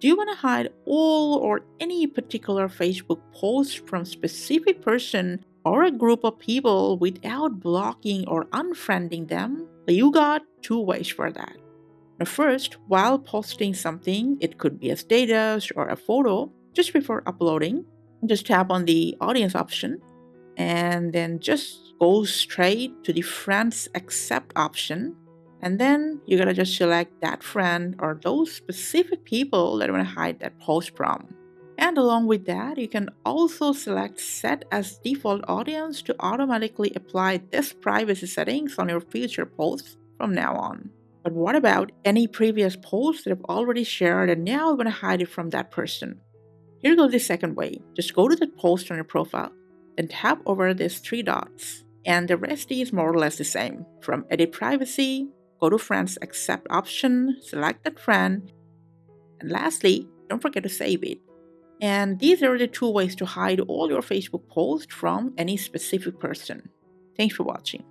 Do you want to hide all or any particular Facebook post from specific person or a group of people without blocking or unfriending them? You got two ways for that. Now first, while posting something, it could be a status or a photo, just before uploading, just tap on the audience option and then just go straight to the friends accept option. And then you're gonna just select that friend or those specific people that you wanna hide that post from. And along with that, you can also select set as default audience to automatically apply this privacy settings on your future posts from now on. But what about any previous posts that I've already shared and now I want to hide it from that person? Here goes the second way. Just go to the post on your profile, then tap over these three dots, and the rest is more or less the same. From edit privacy, go to friends accept option, select that friend, and lastly, don't forget to save it. And these are the two ways to hide all your Facebook posts from any specific person. Thanks for watching.